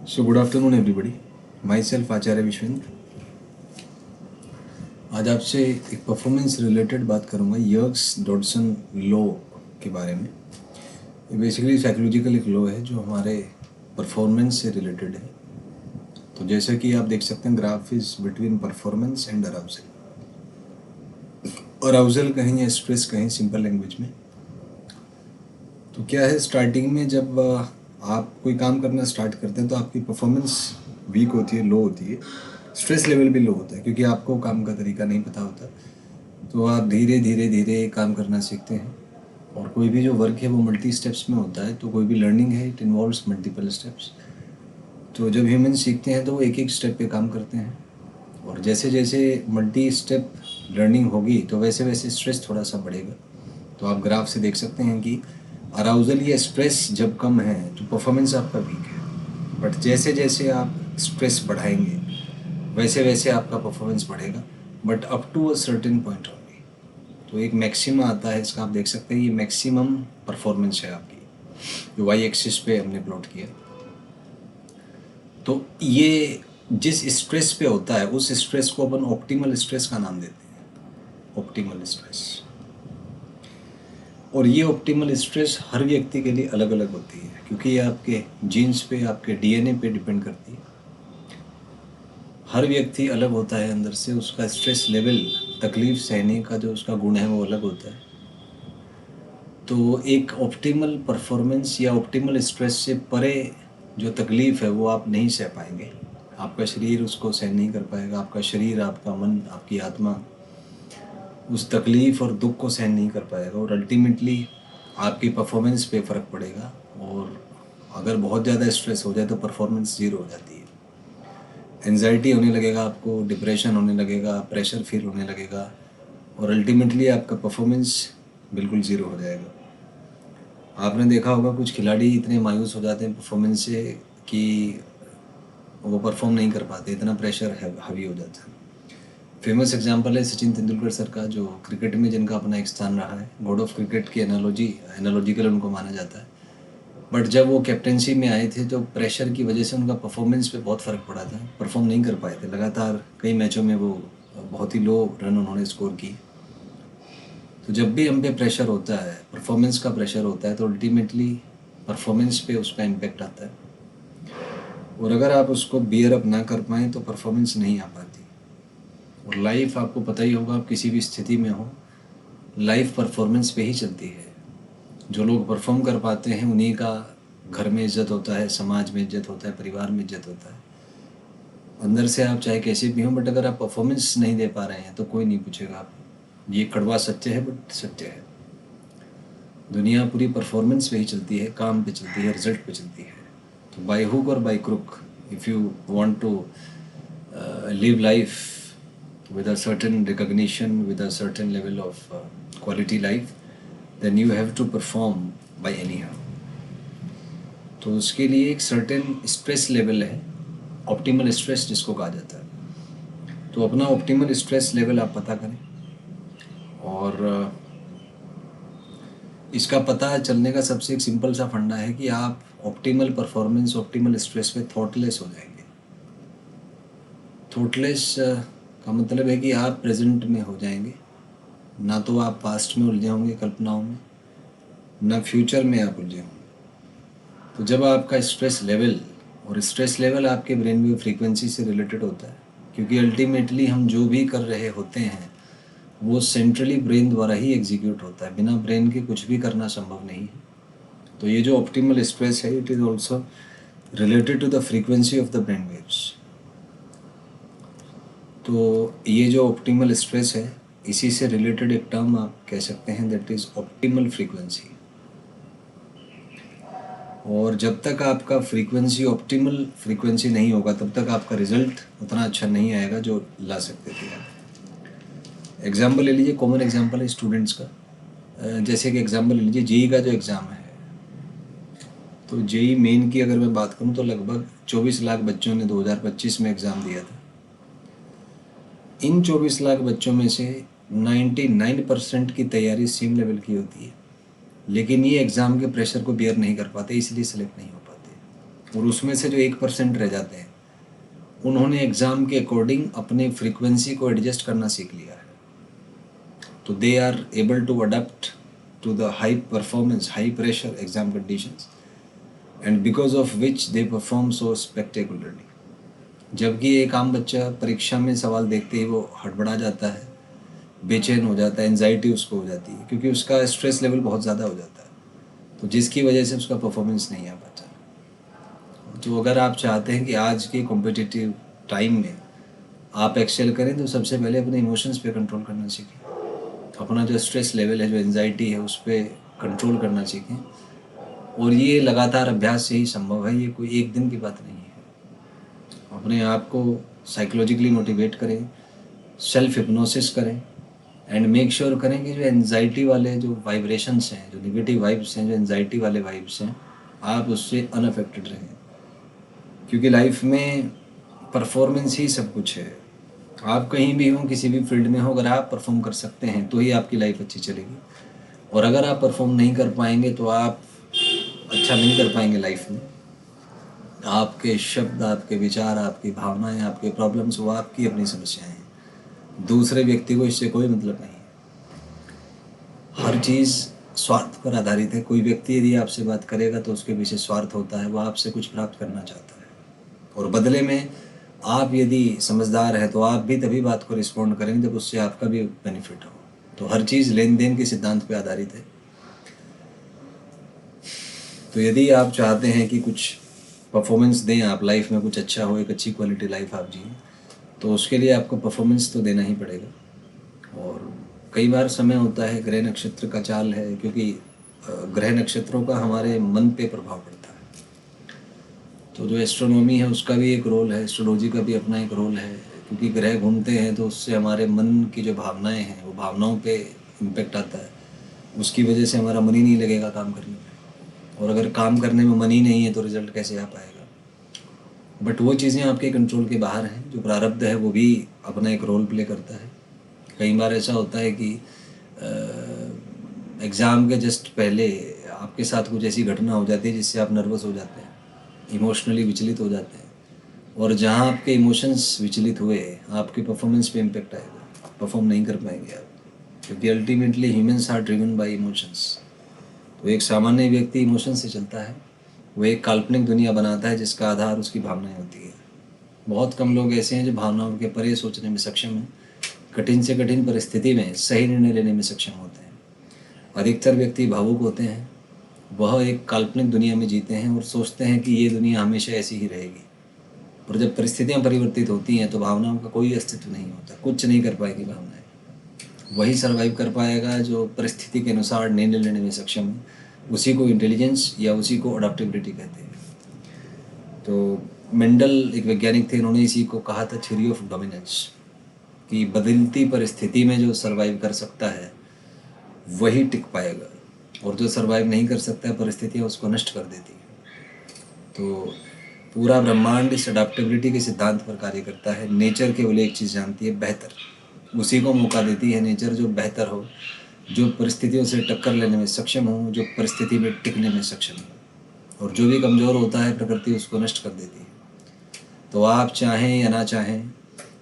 So good afternoon everybody. Myself आचार्य विश्वेंद्र। आज आपसे एक परफॉर्मेंस रिलेटेड बात करूंगा यर्क्स डॉडसन लॉ के बारे में। ये बेसिकली साइकोलॉजिकल एक लॉ है जो हमारे परफॉर्मेंस से रिलेटेड है। तो जैसे कि आप देख सकते हैं graph is between performance and arousal. Arousal कहें या स्ट्रेस कहें सिंपल लैंग्वेज में। तो क्या है, स्टार्टिंग में जब आप कोई काम करना स्टार्ट करते हैं तो आपकी परफॉर्मेंस वीक होती है, लो होती है, स्ट्रेस लेवल भी लो होता है क्योंकि आपको काम का तरीका नहीं पता होता। तो आप धीरे धीरे धीरे काम करना सीखते हैं। और कोई भी जो वर्क है वो मल्टी स्टेप्स में होता है, तो कोई भी लर्निंग है इट इन्वॉल्व्स मल्टीपल स्टेप्स। तो जब ह्यूमन सीखते हैं तो वो एक एक स्टेप पे काम करते हैं, और जैसे जैसे मल्टी स्टेप लर्निंग होगी तो वैसे वैसे स्ट्रेस थोड़ा सा बढ़ेगा। तो आप ग्राफ से देख सकते हैं कि अराउजल या स्ट्रेस जब कम है तो परफॉर्मेंस आपका वीक है, बट जैसे जैसे आप स्ट्रेस बढ़ाएंगे वैसे वैसे आपका परफॉर्मेंस बढ़ेगा, but up to a certain point only. तो एक मैक्सिमा आता है इसका, आप देख सकते हैं ये मैक्सिमम परफॉर्मेंस है आपकी, जो वाई एक्सिस पे हमने प्लॉट किया। तो ये जिस स्ट्रेस पे होता है उस स्ट्रेस को अपन ऑप्टिमल स्ट्रेस का नाम देते हैं, ऑप्टिमल स्ट्रेस। और ये ऑप्टिमल स्ट्रेस हर व्यक्ति के लिए अलग अलग होती है क्योंकि ये आपके जीन्स पे, आपके डीएनए पे डिपेंड करती है। हर व्यक्ति अलग होता है अंदर से, उसका स्ट्रेस लेवल, तकलीफ सहने का जो उसका गुण है वो अलग होता है। तो एक ऑप्टिमल परफॉर्मेंस या ऑप्टिमल स्ट्रेस से परे जो तकलीफ़ है वो आप नहीं सह पाएंगे। आपका शरीर उसको सहन नहीं कर पाएगा, आपका शरीर, आपका मन, आपकी आत्मा उस तकलीफ़ और दुख को सहन नहीं कर पाएगा, और अल्टीमेटली आपकी परफॉर्मेंस पे फ़र्क पड़ेगा। और अगर बहुत ज़्यादा स्ट्रेस हो जाए तो परफॉर्मेंस ज़ीरो हो जाती है। एंजाइटी होने लगेगा आपको, डिप्रेशन होने लगेगा, प्रेशर फील होने लगेगा, और अल्टीमेटली आपका परफॉर्मेंस बिल्कुल ज़ीरो हो जाएगा। आपने देखा होगा कुछ खिलाड़ी इतने मायूस हो जाते हैं परफॉर्मेंस से कि वो परफॉर्म नहीं कर पाते, इतना प्रेशर हावी हो जाता है। फेमस एग्जांपल है सचिन तेंदुलकर सर का, जो क्रिकेट में जिनका अपना एक स्थान रहा है, गॉड ऑफ क्रिकेट की एनालॉजिकल उनको माना जाता है। बट जब वो कैप्टेंसी में आए थे तो प्रेशर की वजह से उनका परफॉर्मेंस पे बहुत फ़र्क पड़ा था, परफॉर्म नहीं कर पाए थे। लगातार कई मैचों में वो बहुत ही लो रन उन्होंने स्कोर किए। तो जब भी हम पे प्रेशर होता है, परफॉर्मेंस का प्रेशर होता है, तो अल्टीमेटली परफॉर्मेंस पे उसका इम्पेक्ट आता है। और अगर आप उसको बियर अप ना कर पाएँ तो परफॉर्मेंस नहीं आ पाती। और लाइफ आपको पता ही होगा, आप किसी भी स्थिति में हो, लाइफ परफॉर्मेंस पे ही चलती है। जो लोग परफॉर्म कर पाते हैं उन्हीं का घर में इज्जत होता है, समाज में इज्जत होता है, परिवार में इज्जत होता है। अंदर से आप चाहे कैसे भी हों, बट अगर आप परफॉर्मेंस नहीं दे पा रहे हैं तो कोई नहीं पूछेगा आप। ये कड़वा सत्य है बट सत्य है। दुनिया पूरी परफॉर्मेंस पे ही चलती है, काम पे चलती है, रिजल्ट पे चलती है। तो बाय हुक और by crook, if you want to live life with a certain recognition, with a certain level of quality life, then you have to perform by anyhow. तो उसके लिए एक सर्टेन स्ट्रेस लेवल है, optimal stress जिसको कहा जाता है। तो अपना ऑप्टिमल स्ट्रेस लेवल आप पता करें, और इसका पता चलने का सबसे एक सिंपल सा फंडा है कि आप ऑप्टिमल परफॉर्मेंस, ऑप्टिमल स्ट्रेस पे थॉटलेस हो जाएंगे। थॉटलेस का मतलब है कि आप प्रेजेंट में हो जाएंगे, ना तो आप पास्ट में उलझे होंगे कल्पनाओं में, ना फ्यूचर में आप उलझे होंगे। तो जब आपका स्ट्रेस लेवल, और स्ट्रेस लेवल आपके ब्रेन वेव फ्रीक्वेंसी से रिलेटेड होता है, क्योंकि अल्टीमेटली हम जो भी कर रहे होते हैं वो सेंट्रली ब्रेन द्वारा ही एग्जीक्यूट होता है, बिना ब्रेन के कुछ भी करना संभव नहीं है। तो ये जो ऑप्टिमल स्ट्रेस है, it is also related to the frequency of the brain waves. तो ये जो ऑप्टिमल स्ट्रेस है, इसी से रिलेटेड एक टर्म आप कह सकते हैं, दैट इज़ ऑप्टिमल फ्रीक्वेंसी। और जब तक आपका फ्रीक्वेंसी ऑप्टिमल फ्रीक्वेंसी नहीं होगा तब तक आपका रिजल्ट उतना अच्छा नहीं आएगा जो ला सकते थे आप। एग्जाम्पल ले लीजिए, कॉमन एग्जाम्पल है स्टूडेंट्स का। जैसे कि एग्जाम्पल ले लीजिए जेई का जो एग्ज़ाम है, तो जेई मेन की अगर मैं बात करूं तो लगभग 24 लाख बच्चों ने 2025 में एग्ज़ाम दिया था। इन 24 लाख बच्चों में से 99% की तैयारी सेम लेवल की होती है, लेकिन ये एग्ज़ाम के प्रेशर को बियर नहीं कर पाते, इसलिए सेलेक्ट नहीं हो पाते। और उसमें से जो 1% रह जाते हैं, उन्होंने एग्ज़ाम के अकॉर्डिंग अपने फ्रीक्वेंसी को एडजस्ट करना सीख लिया है। तो they are able to adapt to the high performance, high pressure exam conditions, and because of which they perform so spectacularly. जबकि एक आम बच्चा परीक्षा में सवाल देखते ही वो हड़बड़ा जाता है, बेचैन हो जाता है, एंजाइटी उसको हो जाती है, क्योंकि उसका स्ट्रेस लेवल बहुत ज़्यादा हो जाता है, तो जिसकी वजह से उसका परफॉर्मेंस नहीं आ पाता। तो अगर आप चाहते हैं कि आज के कॉम्पिटिटिव टाइम में आप एक्सेल करें, तो सबसे पहले अपने इमोशंस पे कंट्रोल करना सीखें। अपना जो स्ट्रेस लेवल है, जो एंजाइटी है, उस पर कंट्रोल करना सीखें। और ये लगातार अभ्यास से ही संभव है, ये कोई एक दिन की बात नहीं है। अपने आप को साइकोलॉजिकली मोटिवेट करें, सेल्फ हिप्नोसिस करें, एंड मेक श्योर करें कि जो एंजाइटी वाले जो वाइब्रेशंस हैं, जो नेगेटिव वाइब्स हैं, जो एंजाइटी वाले वाइब्स हैं, आप उससे अनअफेक्टेड रहें। क्योंकि लाइफ में परफॉर्मेंस ही सब कुछ है। आप कहीं भी हो, किसी भी फील्ड में हो, अगर आप परफॉर्म कर सकते हैं तो ही आपकी लाइफ अच्छी चलेगी। और अगर आप परफॉर्म नहीं कर पाएंगे तो आप अच्छा नहीं कर पाएंगे लाइफ में। आपके शब्द, आपके विचार, आपकी भावनाएं, आपके प्रॉब्लम्स, वो आपकी अपनी समस्याएं हैं। दूसरे व्यक्ति को इससे कोई मतलब नहीं है। हर चीज़ स्वार्थ पर आधारित है। कोई व्यक्ति यदि आपसे बात करेगा तो उसके पीछे स्वार्थ होता है, वो आपसे कुछ प्राप्त करना चाहता है, और बदले में आप यदि समझदार हैं तो आप भी तभी बात को रिस्पॉन्ड करेंगे जब उससे आपका भी बेनिफिट हो। तो हर चीज़ लेन देन के सिद्धांत पे आधारित है। तो यदि आप चाहते हैं कि कुछ परफॉर्मेंस दें, आप लाइफ में कुछ अच्छा हो, एक अच्छी क्वालिटी लाइफ आप जिए, तो उसके लिए आपको परफॉर्मेंस तो देना ही पड़ेगा। और कई बार समय होता है, ग्रह नक्षत्र का चाल है, क्योंकि ग्रह नक्षत्रों का हमारे मन पे प्रभाव पड़ता है। तो जो एस्ट्रोनॉमी है उसका भी एक रोल है, एस्ट्रोलॉजी का भी अपना एक रोल है, क्योंकि ग्रह घूमते हैं तो उससे हमारे मन की जो भावनाएं हैं, वो भावनाओं पे इम्पेक्ट आता है। उसकी वजह से हमारा मन ही नहीं लगेगा काम करने में, और अगर काम करने में मन ही नहीं है तो रिजल्ट कैसे आ पाएगा। बट वो चीज़ें आपके कंट्रोल के बाहर हैं। जो प्रारब्ध है वो भी अपना एक रोल प्ले करता है। कई बार ऐसा होता है कि एग्ज़ाम के जस्ट पहले आपके साथ कुछ ऐसी घटना हो जाती है जिससे आप नर्वस हो जाते हैं, इमोशनली विचलित हो जाते हैं, और जहाँ आपके इमोशंस विचलित हुए, आपके परफॉर्मेंस पे इम्पेक्ट आएगा, परफॉर्म नहीं कर पाएंगे आप, क्योंकि ultimately humans are driven by emotions. तो एक सामान्य व्यक्ति इमोशन से चलता है, वो एक काल्पनिक दुनिया बनाता है जिसका आधार उसकी भावनाएं होती है। बहुत कम लोग ऐसे हैं जो भावनाओं के परे सोचने में सक्षम हैं, कठिन से कठिन परिस्थिति में सही निर्णय लेने में सक्षम होते हैं। अधिकतर व्यक्ति भावुक होते हैं, वह एक काल्पनिक दुनिया में जीते हैं और सोचते हैं कि ये दुनिया हमेशा ऐसी ही रहेगी। और जब परिस्थितियाँ परिवर्तित होती हैं तो भावनाओं का कोई अस्तित्व नहीं होता, कुछ नहीं कर पाएगी भावनाएं। वही सर्वाइव कर पाएगा जो परिस्थिति के अनुसार निर्णय लेने में सक्षम है। उसी को इंटेलिजेंस या उसी को अडॉप्टेबिलिटी कहते हैं। तो मेंडल एक वैज्ञानिक थे, उन्होंने इसी को कहा था थ्योरी ऑफ डोमिनेंस, कि बदलती परिस्थिति में जो सर्वाइव कर सकता है वही टिक पाएगा, और जो सर्वाइव नहीं कर सकता है, परिस्थितियाँ उसको नष्ट कर देती हैं। तो पूरा ब्रह्मांड इस अडॉप्टेबिलिटी के सिद्धांत पर कार्य करता है। नेचर केवल एक चीज़ जानती है, बेहतर। उसी को मौका देती है नेचर जो बेहतर हो, जो परिस्थितियों से टक्कर लेने में सक्षम हो, जो परिस्थिति में टिकने में सक्षम हो। और जो भी कमज़ोर होता है, प्रकृति उसको नष्ट कर देती है। तो आप चाहें या ना चाहें,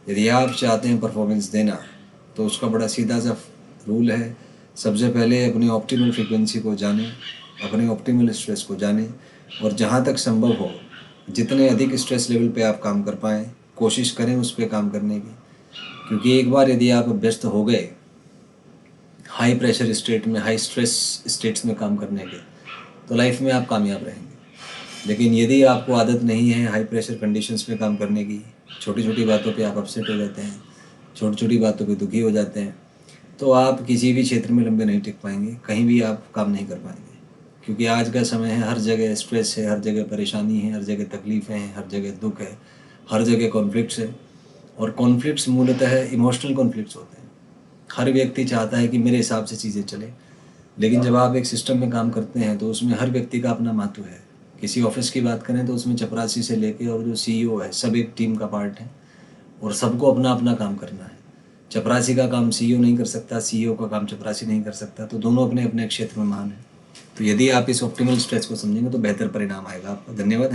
यदि आप चाहते हैं परफॉर्मेंस देना, तो उसका बड़ा सीधा सा रूल है। सबसे पहले अपनी ऑप्टिमल फ्रीक्वेंसी को जानें, अपने ऑप्टिमल स्ट्रेस को जानें, और जहाँ तक संभव हो जितने अधिक स्ट्रेस लेवल पे आप काम कर पाएँ, कोशिश करें उस पर काम करने की। क्योंकि एक बार यदि आप अभ्यस्त हो गए हाई प्रेशर स्टेट में, हाई स्ट्रेस स्टेट्स में काम करने के, तो लाइफ में आप कामयाब रहेंगे। लेकिन यदि आपको आदत नहीं है हाई प्रेशर कंडीशंस में काम करने की, छोटी छोटी बातों पे आप अपसेट हो जाते हैं, छोटी छोटी बातों पे दुखी हो जाते हैं, तो आप किसी भी क्षेत्र में लंबे नहीं टिक पाएंगे, कहीं भी आप काम नहीं कर पाएंगे। क्योंकि आज का समय है, हर जगह स्ट्रेस है, हर जगह परेशानी है, हर जगह तकलीफ़ें हैं, हर जगह दुख है, हर जगह कॉन्फ्लिक्ट्स है। और कॉन्फ्लिक्ट्स मूलतः इमोशनल कॉन्फ्लिक्ट्स होते हैं। हर व्यक्ति चाहता है कि मेरे हिसाब से चीज़ें चले, लेकिन जब आप एक सिस्टम में काम करते हैं तो उसमें हर व्यक्ति का अपना महत्व है। किसी ऑफिस की बात करें तो उसमें चपरासी से लेके और जो सीईओ है, सब एक टीम का पार्ट है, और सबको अपना अपना काम करना है। चपरासी का काम सीईओ नहीं कर सकता, सीईओ का काम चपरासी नहीं कर सकता, तो दोनों अपने अपने क्षेत्र में महान हैं। तो यदि आप इस ऑप्टिमल स्ट्रेस को समझेंगे तो बेहतर परिणाम आएगा आपका। धन्यवाद।